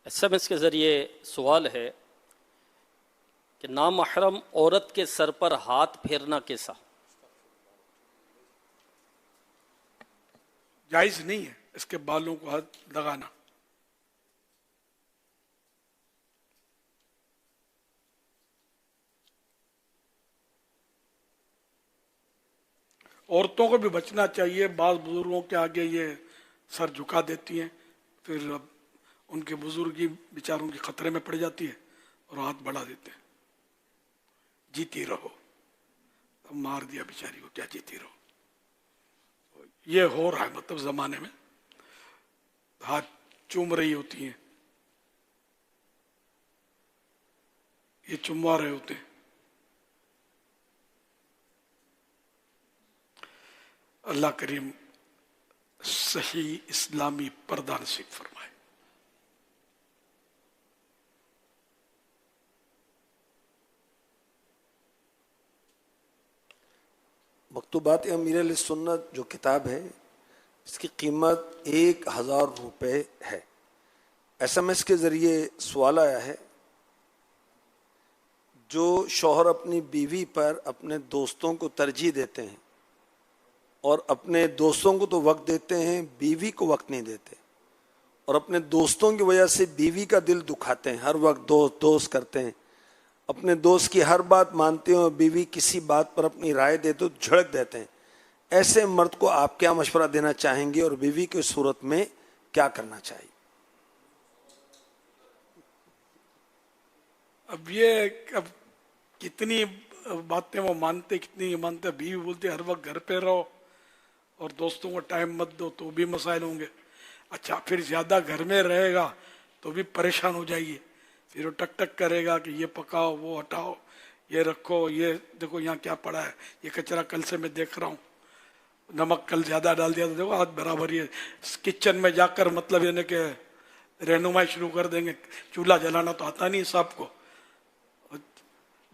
SMS کے ذریعے سوال ہے کہ نامحرم عورت کے سر پر ہاتھ پھیرنا کیسا؟ جائز نہیں ہے اس کے بالوں کو ہاتھ لگانا. عورتوں کو بھی بچنا چاہیے. بعض بزرگوں کے آگے یہ سر جھکا دیتی ہیں، پھر اب ان کے بزرگی بیچاروں کی خطرے میں پڑ جاتی ہے اور ہاتھ بڑھا دیتے ہیں. جیتی رہو. اب مار دیا بیچاری کو، کیا جیتی رہو. یہ ہو رہا ہے مطلب زمانے میں ہاتھ چوم رہی ہوتی ہیں، یہ چموا رہے ہوتے ہیں. اللہ کریم صحیح اسلامی پردہ نصیب فرمائے. مکتوبات امیر علیہ سنت جو کتاب ہے اس کی قیمت 1000 روپے ہے. SMS کے ذریعے سوال آیا ہے، جو شوہر اپنی بیوی پر اپنے دوستوں کو ترجیح دیتے ہیں اور اپنے دوستوں کو تو وقت دیتے ہیں، بیوی کو وقت نہیں دیتے، اور اپنے دوستوں کی وجہ سے بیوی کا دل دکھاتے ہیں، ہر وقت دوست کرتے ہیں، اپنے دوست کی ہر بات مانتے ہیں اور بیوی کسی بات پر اپنی رائے دے تو جھڑک دیتے ہیں، ایسے مرد کو آپ کیا مشورہ دینا چاہیں گے اور بیوی کی صورت میں کیا کرنا چاہیے؟ اب کتنی باتیں وہ مانتے، کتنی نہیں مانتے. بیوی بولتے ہر وقت گھر پہ رہو اور دوستوں کو ٹائم مت دو، تو بھی مسائل ہوں گے. اچھا پھر زیادہ گھر میں رہے گا تو بھی پریشان ہو جائیے. پھر وہ ٹک ٹک کرے گا کہ یہ پکاؤ، وہ ہٹاؤ، یہ رکھو، یہ دیکھو یہاں کیا پڑا ہے، یہ کچرا کل سے میں دیکھ رہا ہوں، نمک کل زیادہ ڈال دیا تو دیکھو آج برابر. یہ کچن میں جا کر مطلب یہ کہ رہنمائی شروع کر دیں گے. چولہا جلانا تو آتا نہیں صاحب کو،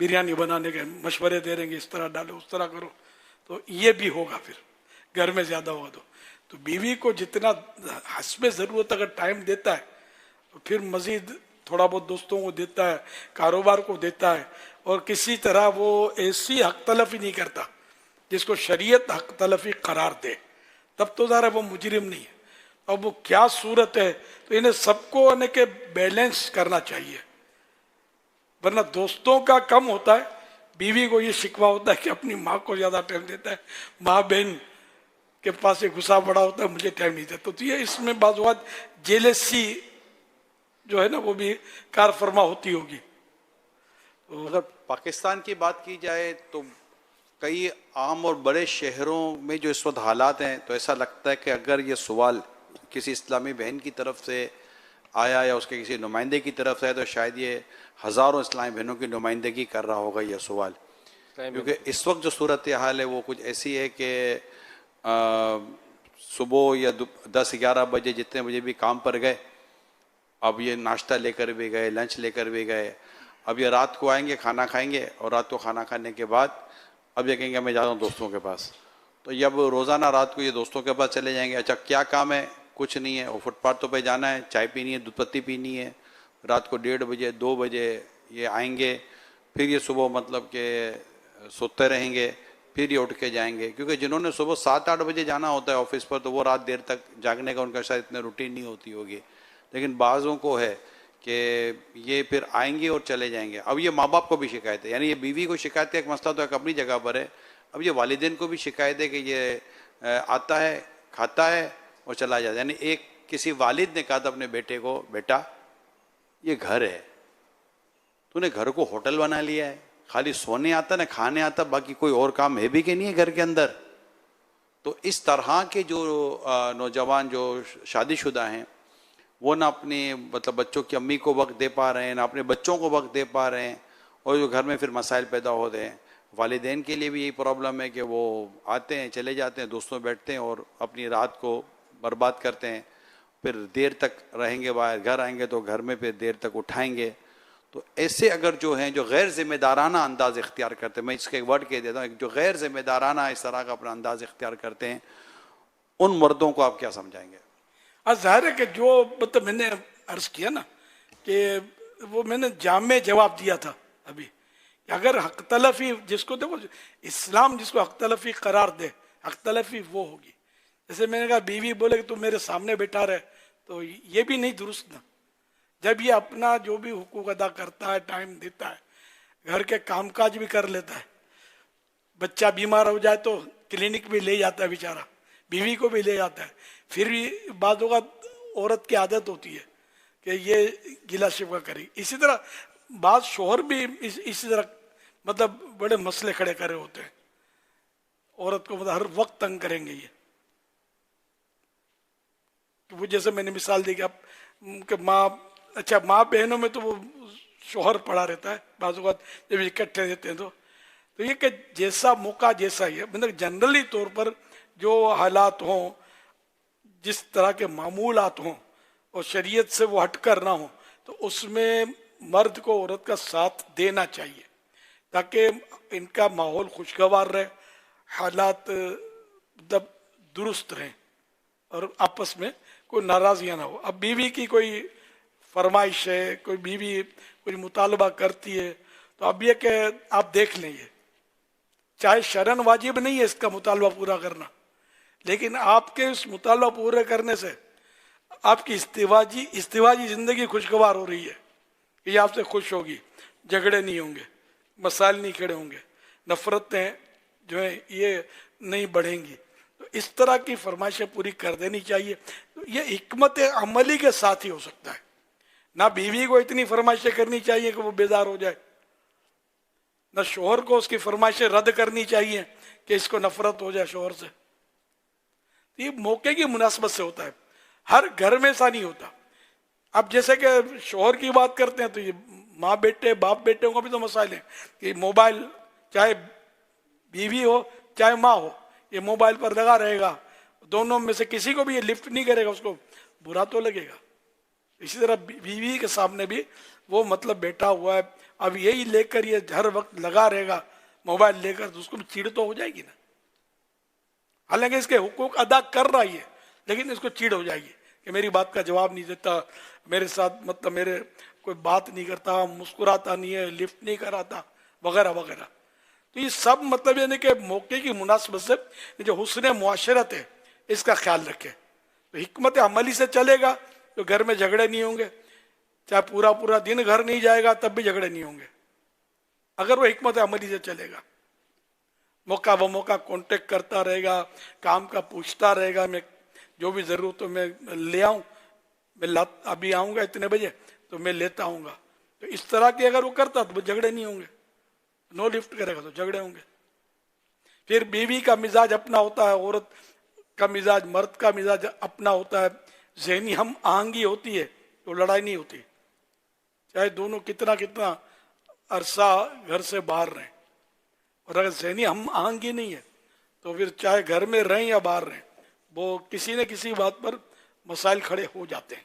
بریانی بنانے کے مشورے دے رہیں گے، اس طرح ڈالو، اس طرح کرو. تو یہ بھی ہوگا. پھر گھر میں زیادہ ہوگا تو بیوی کو جتنا حسب ضرورت اگر ٹائم دیتا ہے تو پھر مزید تھوڑا بہت دوستوں کو دیتا ہے، کاروبار کو دیتا ہے، اور کسی طرح وہ ایسی حق تلفی نہیں کرتا جس کو شریعت حق تلفی قرار دے. تب تو ذرا وہ مجرم نہیں ہے. اب وہ کیا صورت ہے، تو انہیں سب کو کہ بیلنس کرنا چاہیے. ورنہ دوستوں کا کم ہوتا ہے، بیوی کو یہ شکوہ ہوتا ہے کہ اپنی ماں کو زیادہ ٹائم دیتا ہے، ماں بہن کے پاس ایک غصہ بڑا ہوتا ہے، مجھے ٹائم نہیں دیتا. تو یہ اس میں بعض اوقات جیلسی جو ہے نا وہ بھی کار فرما ہوتی ہوگی. اگر پاکستان کی بات کی جائے تو کئی عام اور بڑے شہروں میں جو اس وقت حالات ہیں، تو ایسا لگتا ہے کہ اگر یہ سوال کسی اسلامی بہن کی طرف سے آیا یا اس کے کسی نمائندے کی طرف سے آیا تو شاید یہ ہزاروں اسلامی بہنوں کی نمائندگی کر رہا ہوگا یہ سوال. کیونکہ اس وقت جو صورتحال ہے وہ کچھ ایسی ہے کہ صبح یا 10-11 بجے جتنے بجے بھی کام پر گئے، اب یہ ناشتہ لے کر بھی گئے، لنچ لے کر بھی گئے، اب یہ رات کو آئیں گے، کھانا کھائیں گے، اور رات کو کھانا کھانے کے بعد اب یہ کہیں گے میں جا رہا ہوں دوستوں کے پاس. تو اب روزانہ رات کو یہ دوستوں کے پاس چلے جائیں گے. اچھا کیا کام ہے؟ کچھ نہیں ہے، وہ فٹ پاتھوں پہ جانا ہے، چائے پینی ہے، دودھ پتی پینی ہے. رات کو 1:30 بجے 2 بجے یہ آئیں گے، پھر یہ صبح مطلب کہ سوتے رہیں گے، پھر یہ اٹھ کے جائیں گے. کیونکہ جنہوں نے صبح 7-8 بجے جانا ہوتا ہے آفس پر، تو وہ رات دیر تک جاگنے کا ان کا شاید اتنے روٹین نہیں ہوتی ہوگی. لیکن بعضوں کو ہے کہ یہ پھر آئیں گے اور چلے جائیں گے. اب یہ ماں باپ کو بھی شکایت ہے، یعنی یہ بیوی کو شکایت ہے، ایک مسئلہ تو ایک اپنی جگہ پر ہے. اب یہ والدین کو بھی شکایت ہے کہ یہ آتا ہے، کھاتا ہے اور چلا جاتا ہے. یعنی ایک کسی والد نے کہا تھا اپنے بیٹے کو، بیٹا یہ گھر ہے، تو نے گھر کو ہوٹل بنا لیا ہے، خالی سونے آتا نہ کھانے آتا، باقی کوئی اور کام ہے بھی کہ نہیں ہے گھر کے اندر. تو اس طرح کے جو نوجوان جو شادی شدہ ہیں وہ نہ اپنی مطلب بچوں کی امی کو وقت دے پا رہے ہیں، نہ اپنے بچوں کو وقت دے پا رہے ہیں، اور جو گھر میں پھر مسائل پیدا ہوتے ہیں. والدین کے لیے بھی یہی پرابلم ہے کہ وہ آتے ہیں، چلے جاتے ہیں، دوستوں بیٹھتے ہیں اور اپنی رات کو برباد کرتے ہیں. پھر دیر تک رہیں گے باہر، گھر آئیں گے تو گھر میں پھر دیر تک اٹھائیں گے. تو ایسے اگر جو ہیں جو غیر ذمہ دارانہ انداز اختیار کرتے ہیں، میں اس کا ایک ورڈ کہہ دیتا ہوں، جو غیر ذمہ دارانہ اس طرح کا اپنا انداز اختیار کرتے ہیں، ان مردوں کو آپ کیا سمجھائیں گے؟ ظاہر ہے کہ جو مطلب میں نے عرض کیا نا کہ وہ میں نے جامع جواب دیا تھا ابھی کہ اگر حق تلفی جس کو دیکھو اسلام جس کو حق تلفی قرار دے حق تلفی وہ ہوگی. جیسے میں نے کہا بیوی بولے کہ تم میرے سامنے بیٹھا رہے تو یہ بھی نہیں درست نا. جب یہ اپنا جو بھی حقوق ادا کرتا ہے ٹائم دیتا ہے گھر کے کام کاج بھی کر لیتا ہے بچہ بیمار ہو جائے تو کلینک بھی لے جاتا ہے بیچارہ بیوی کو بھی لے جاتا ہے پھر بھی بعض اوقات عورت کی عادت ہوتی ہے کہ یہ گلا شکوہ کرے. اسی طرح بعض شوہر بھی اسی طرح مطلب بڑے مسئلے کھڑے کرے ہوتے ہیں عورت کو مطلب ہر وقت تنگ کریں گے. یہ وہ جیسے میں نے مثال دی کہ ماں اچھا ماں بہنوں میں تو وہ شوہر پڑا رہتا ہے بعض اوقات جب اکٹھے رہتے ہیں تو یہ کہ جیسا موقع جیسا ہی ہے مطلب جنرلی طور پر جو حالات ہوں جس طرح کے معمولات ہوں اور شریعت سے وہ ہٹ کر نہ ہوں تو اس میں مرد کو عورت کا ساتھ دینا چاہیے تاکہ ان کا ماحول خوشگوار رہے حالات درست رہیں اور آپس میں کوئی ناراضیاں نہ ہو. اب بیوی کی کوئی فرمائش ہے کوئی بیوی کوئی مطالبہ کرتی ہے تو اب یہ کہ آپ دیکھ لیں یہ چاہے شرعاً واجب نہیں ہے اس کا مطالبہ پورا کرنا لیکن آپ کے اس مطالبہ پورے کرنے سے آپ کی ازدواجی زندگی خوشگوار ہو رہی ہے کہ یہ آپ سے خوش ہوگی جھگڑے نہیں ہوں گے مسائل نہیں کھڑے ہوں گے نفرتیں جو ہیں یہ نہیں بڑھیں گی. تو اس طرح کی فرمائشیں پوری کر دینی چاہیے. یہ حکمت عملی کے ساتھ ہی ہو سکتا ہے. نہ بیوی کو اتنی فرمائشیں کرنی چاہیے کہ وہ بیدار ہو جائے نہ شوہر کو اس کی فرمائشیں رد کرنی چاہیے کہ اس کو نفرت ہو جائے شوہر سے. یہ موقع کی مناسبت سے ہوتا ہے ہر گھر میں ایسا نہیں ہوتا. اب جیسے کہ شوہر کی بات کرتے ہیں تو یہ ماں بیٹے باپ بیٹوں کو بھی تو مسائل ہیں کہ موبائل چاہے بیوی ہو چاہے ماں ہو یہ موبائل پر لگا رہے گا دونوں میں سے کسی کو بھی یہ لفٹ نہیں کرے گا اس کو برا تو لگے گا. اسی طرح بیوی کے سامنے بھی وہ مطلب بیٹھا ہوا ہے اب یہی لے کر یہ ہر وقت لگا رہے گا موبائل لے کر تو اس کو بھی چیڑ تو ہو جائے گی نا. حالانکہ اس کے حقوق ادا کر رہا ہے لیکن اس کو چیڑ ہو جائے گی کہ میری بات کا جواب نہیں دیتا میرے ساتھ مطلب میرے کوئی بات نہیں کرتا مسکراتا نہیں ہے لفٹ نہیں کراتا وغیرہ وغیرہ. تو یہ سب مطلب یعنی کہ موقع کی مناسبت سے جو حسن معاشرت ہے اس کا خیال رکھے. تو حکمت عملی سے چلے گا تو گھر میں جھگڑے نہیں ہوں گے چاہے پورا دن گھر نہیں جائے گا تب بھی جھگڑے نہیں ہوں گے اگر وہ حکمت عملی سے چلے گا. موقع بموقع کانٹیکٹ کرتا رہے گا کام کا پوچھتا رہے گا میں جو بھی ضرورت ہو میں لے آؤں میں ابھی آؤں گا اتنے بجے تو میں لیتا آؤں گا. تو اس طرح کے اگر وہ کرتا تو جھگڑے نہیں ہوں گے. نو لفٹ کرے گا تو جھگڑے ہوں گے. پھر بیوی کا مزاج اپنا ہوتا ہے عورت کا مزاج مرد کا مزاج اپنا ہوتا ہے. ذہنی ہم آہنگی ہوتی ہے تو لڑائی نہیں ہوتی چاہے دونوں کتنا عرصہ گھر سے باہر رہیں. اور اگر ذہنی ہم آہنگی نہیں ہے تو پھر چاہے گھر میں رہیں یا باہر رہیں وہ کسی نہ کسی بات پر مسائل کھڑے ہو جاتے ہیں.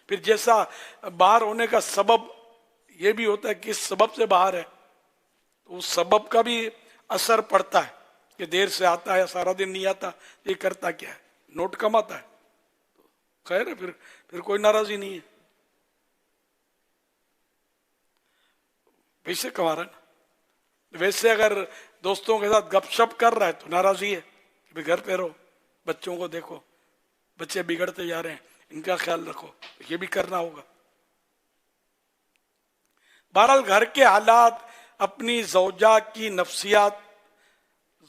پھر جیسا باہر ہونے کا سبب یہ بھی ہوتا ہے کہ کس سبب سے باہر ہے تو اس سبب کا بھی اثر پڑتا ہے کہ دیر سے آتا ہے سارا دن نہیں آتا یہ کرتا کیا ہے نوٹ کماتا ہے خیر ہے پھر کوئی ناراضی نہیں ہے پیسے کما رہا ہے نا. ویسے اگر دوستوں کے ساتھ گپ شپ کر رہا ہے تو ناراضی ہے کہ گھر پہ رہو بچوں کو دیکھو بچے بگڑتے جا رہے ہیں ان کا خیال رکھو یہ بھی کرنا ہوگا. بہرحال گھر کے حالات اپنی زوجہ کی نفسیات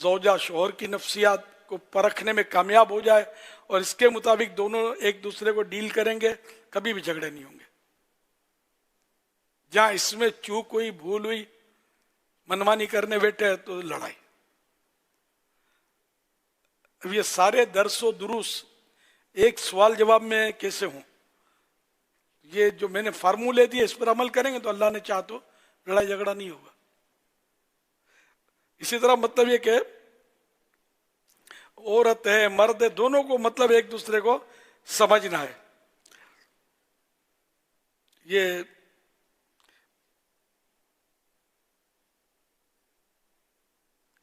زوجہ شوہر کی نفسیات کو پرکھنے میں کامیاب ہو جائے اور اس کے مطابق دونوں ایک دوسرے کو ڈیل کریں گے کبھی بھی جھگڑے نہیں ہوں گے. جہاں اس میں چوک ہوئی بھول ہوئی منمانی کرنے بیٹھے تو لڑائی. اب یہ سارے درس و دروس ایک سوال جواب میں کیسے ہوں یہ جو میں نے فارمولے دیے اس پر عمل کریں گے تو اللہ نے چاہ تو لڑائی جھگڑا نہیں ہوگا. اسی طرح مطلب یہ کہ عورت ہے مرد ہے دونوں کو مطلب ایک دوسرے کو سمجھنا ہے. یہ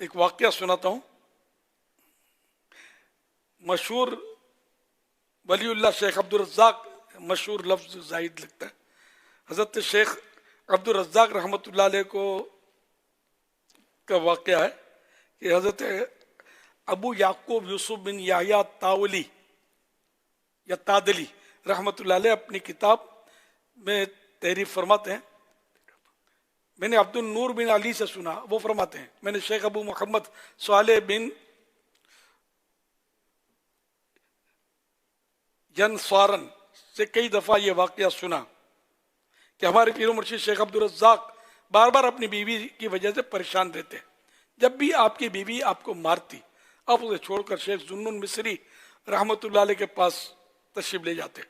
ایک واقعہ سناتا ہوں. مشہور ولی اللہ شیخ عبدالرزاق مشہور لفظ زائد لگتا ہے. حضرت شیخ عبدالرزاق رحمۃ اللہ علیہ کو کا واقعہ ہے کہ حضرت ابو یعقوب یوسف بن یحییٰ تاولی یا تادلی رحمۃ اللہ علیہ اپنی کتاب میں تحریر فرماتے ہیں. میں نے عبد النور بن علی سے سنا، وہ فرماتے ہیں میں نے شیخ ابو محمد صالح بن ینسوارن سے کئی دفعہ یہ واقعہ سنا کہ ہمارے پیر و مرشد شیخ عبدالرزاق بار بار اپنی بیوی کی وجہ سے پریشان رہتے. جب بھی آپ کی بیوی آپ کو مارتی آپ اسے چھوڑ کر شیخ ذوالنون مصری رحمۃ اللہ علیہ کے پاس تشریف لے جاتے.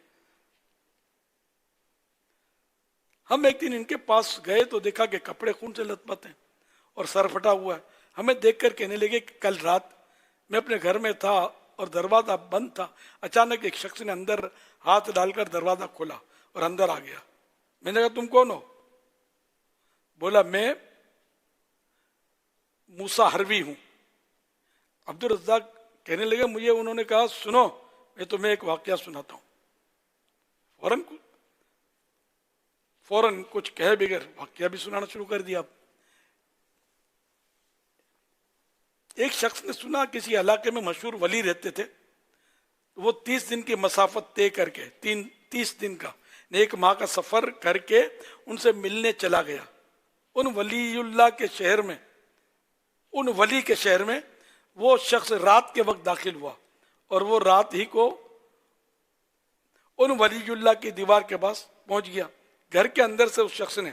ہم ایک دن ان کے پاس گئے تو دیکھا کہ کپڑے خون سے لت پت ہیں اور سر پھٹا ہوا ہے. ہمیں دیکھ کر کہنے لگے کہ کل رات میں اپنے گھر میں تھا اور دروازہ بند تھا، اچانک ایک شخص نے اندر ہاتھ ڈال کر دروازہ کھولا اور اندر آ گیا. میں نے کہا تم کون ہو؟ بولا میں موسیٰ حروی ہوں. عبدالرزاق کہنے لگے مجھے انہوں نے کہا سنو میں تمہیں ایک واقعہ سناتا ہوں. فوراً کچھ کہے بغیر واقعہ بھی سنانا شروع کر دیا. ایک شخص نے سنا کسی علاقے میں مشہور ولی رہتے تھے، وہ 30 دن کی مسافت طے کر کے 30 دن کا ایک ماہ کا سفر کر کے ان سے ملنے چلا گیا. ان ولی اللہ کے شہر میں ان ولی کے شہر میں وہ شخص رات کے وقت داخل ہوا اور وہ رات ہی کو ان ولی اللہ کی دیوار کے پاس پہنچ گیا. گھر کے اندر سے اس شخص نے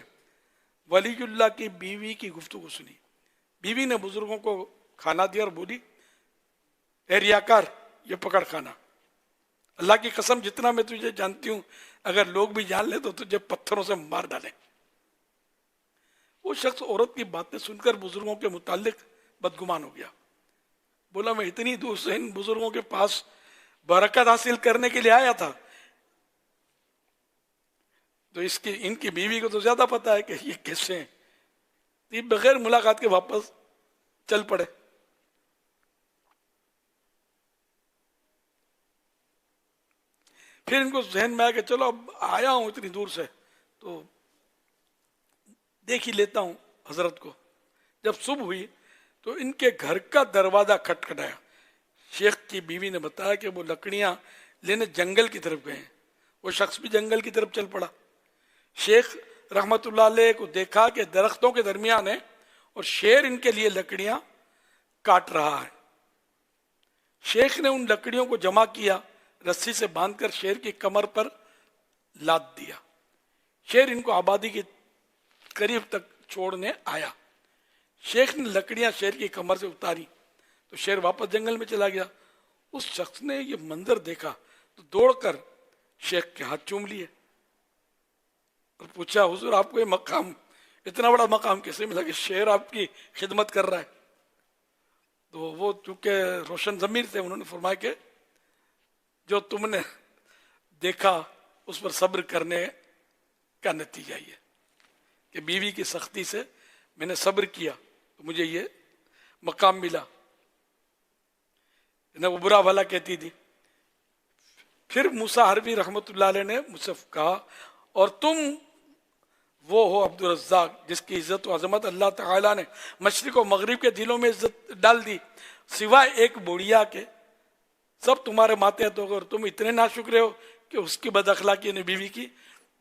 ولی اللہ کی بیوی کی گفتگو سنی. بیوی نے بزرگوں کو کھانا دیا اور بولی اے ریاکار یہ پکڑ کھانا، اللہ کی قسم جتنا میں تجھے جانتی ہوں اگر لوگ بھی جان لیں تو تجھے پتھروں سے مار ڈالیں. وہ شخص عورت کی باتیں سن کر بزرگوں کے متعلق بدگمان ہو گیا. بولا میں اتنی دور سے ان بزرگوں کے پاس برکت حاصل کرنے کے لیے آیا تھا تو ان کی بیوی کو تو زیادہ پتا ہے کہ یہ کیسے ہیں. یہ بغیر ملاقات کے واپس چل پڑے. پھر ان کو ذہن میں آیا کہ چلو اب آیا ہوں اتنی دور سے تو دیکھ ہی لیتا ہوں حضرت کو. جب صبح ہوئی تو ان کے گھر کا دروازہ کھٹکھٹایا. شیخ کی بیوی نے بتایا کہ وہ لکڑیاں لینے جنگل کی طرف گئے ہیں. وہ شخص بھی جنگل کی طرف چل پڑا. شیخ رحمت اللہ علیہ کو دیکھا کہ درختوں کے درمیان ہے اور شیر ان کے لیے لکڑیاں کاٹ رہا ہے. شیخ نے ان لکڑیوں کو جمع کیا، رسی سے باندھ کر شیر کی کمر پر لاد دیا. شیر ان کو آبادی کے قریب تک چھوڑنے آیا. شیخ نے لکڑیاں شیر کی کمر سے اتاری تو شیر واپس جنگل میں چلا گیا. اس شخص نے یہ منظر دیکھا تو دوڑ کر شیخ کے ہاتھ چوم لیے اور پوچھا حضور آپ کو یہ مقام اتنا بڑا مقام کیسے ملا کہ شیر آپ کی خدمت کر رہا ہے؟ تو وہ چونکہ روشن ضمیر تھے انہوں نے فرمایا کہ جو تم نے دیکھا اس پر صبر کرنے کا نتیجہ یہ کہ بیوی کی سختی سے میں نے صبر کیا تو مجھے یہ مقام ملا. وہ برا بھلا کہتی تھی. پھر موسیٰ حروی رحمۃ اللہ علیہ نے مجھ سے کہا اور تم وہ ہو عبدالرزاق جس کی عزت و عظمت اللہ تعالیٰ نے مشرق و مغرب کے دلوں میں عزت ڈال دی، سوائے ایک بوڑھیا کے سب تمہارے ماتحت ہو گئے اور تم اتنے ناشکرے ہو کہ اس کی بد اخلاقی نے بیوی کی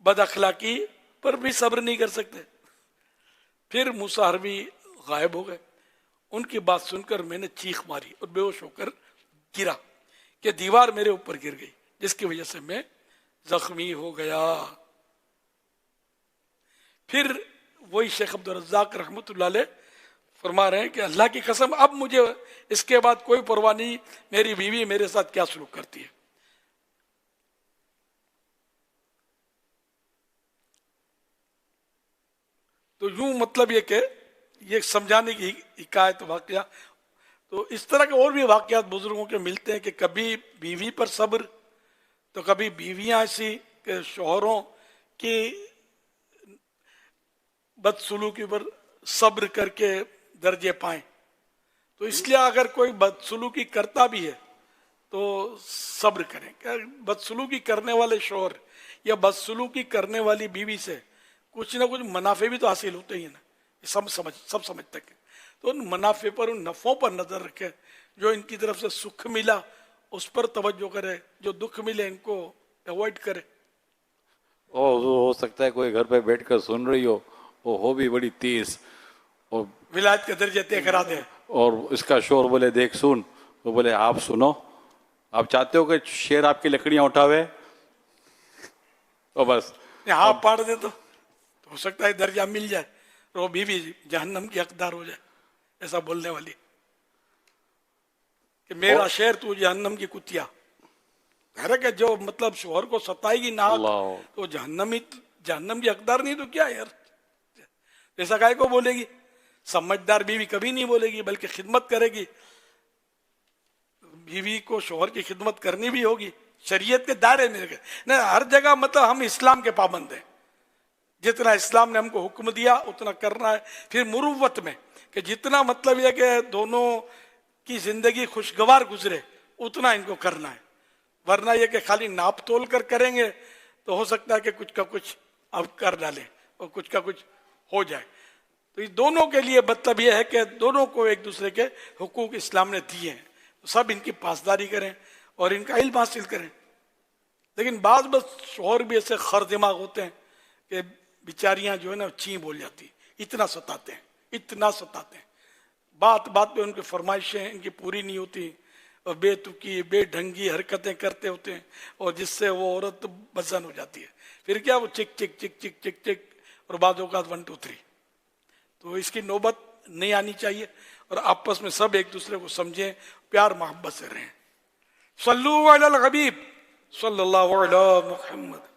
بد اخلاقی پر بھی صبر نہیں کر سکتے. پھر موسیٰ حروی غائب ہو گئے. ان کی بات سن کر میں نے چیخ ماری اور بے ہوش ہو کر گرا کہ دیوار میرے اوپر گر گئی جس کی وجہ سے میں زخمی ہو گیا. پھر وہی شیخ عبدالرزاق رحمۃ اللہ علیہ فرما رہے ہیں کہ اللہ کی قسم اب مجھے اس کے بعد کوئی پرواہ نہیں میری بیوی میرے ساتھ کیا سلوک کرتی ہے. تو یوں مطلب یہ کہ یہ سمجھانے کی حکایت واقعہ. تو اس طرح کے اور بھی واقعات بزرگوں کے ملتے ہیں کہ کبھی بیوی پر صبر تو کبھی بیویاں ایسی کہ شوہروں کی بدسلوکی پر صبر کر کے درجے پائیں. تو اس لیے اگر کوئی بدسلوکی کرتا بھی ہے تو صبر کریں. کہ بدسلوکی کرنے والے شوہر یا بدسلوکی کرنے والی بیوی سے کچھ نہ کچھ منافع بھی تو حاصل ہوتے ہی ہیں نا, سب سمجھتے ہیں. تو ان منافع پر, ان نفعوں پر نظر رکھے. جو ان کی طرف سے سکھ ملا اس پر توجہ کرے, جو دکھ ملے ان کو اوائڈ کرے. اور ہو سکتا ہے کوئی گھر پہ بیٹھ کر سن رہی وہ ہو بھی بڑی تیز, اور ولایت کے درجے طے کرا دے. اور اس کا شور بولے دیکھ سن, وہ بولے آپ سنو, آپ چاہتے ہو کہ شیر آپ کی لکڑیاں اٹھاوے, اور بس ہاں پاڑ دے تو ہو سکتا ہے درجہ مل جائے, وہ بیوی جہنم کی حقدار ہو جائے ایسا بولنے والی, کہ میرا شیر تو جہنم کی کتیا. ہے کہ جو مطلب شوہر کو ستائے گی نہ تو جہنم کی حقدار نہیں تو کیا یار, ایسا کائے کو بولے گی. سمجھدار بیوی کبھی نہیں بولے گی بلکہ خدمت کرے گی. بیوی کو شوہر کی خدمت کرنی بھی ہوگی شریعت کے دائرے میں. ہر جگہ مطلب ہم اسلام کے پابند ہیں, جتنا اسلام نے ہم کو حکم دیا اتنا کرنا ہے. پھر مروت میں کہ جتنا مطلب یہ کہ دونوں کی زندگی خوشگوار گزرے اتنا ان کو کرنا ہے. ورنہ یہ کہ خالی ناپ تول کر کریں گے تو ہو سکتا ہے کہ کچھ کا کچھ اب کر ڈالیں اور کچھ کا کچھ ہو جائے. تو اس دونوں کے لیے مطلب یہ ہے کہ دونوں کو ایک دوسرے کے حقوق اسلام نے دیے ہیں, سب ان کی پاسداری کریں اور ان کا علم حاصل کریں. لیکن بعض شوہر بھی ایسے خر دماغ ہوتے ہیں کہ بیچاریاں جو ہے نا چین بول جاتی, اتنا ستاتے ہیں. بات پہ ان کی فرمائشیں ان کی پوری نہیں ہوتی اور بے تکی بے ڈھنگی حرکتیں کرتے ہوتے ہیں, اور جس سے وہ عورت بزن ہو جاتی ہے. پھر کیا وہ چک چک چک چک چک چک اور بعض اوقات 1 2 3. تو اس کی نوبت نہیں آنی چاہیے, اور آپس میں سب ایک دوسرے کو سمجھیں, پیار محبت سے رہیں. صلو علی الحبیب صلی اللہ علیہ محمد.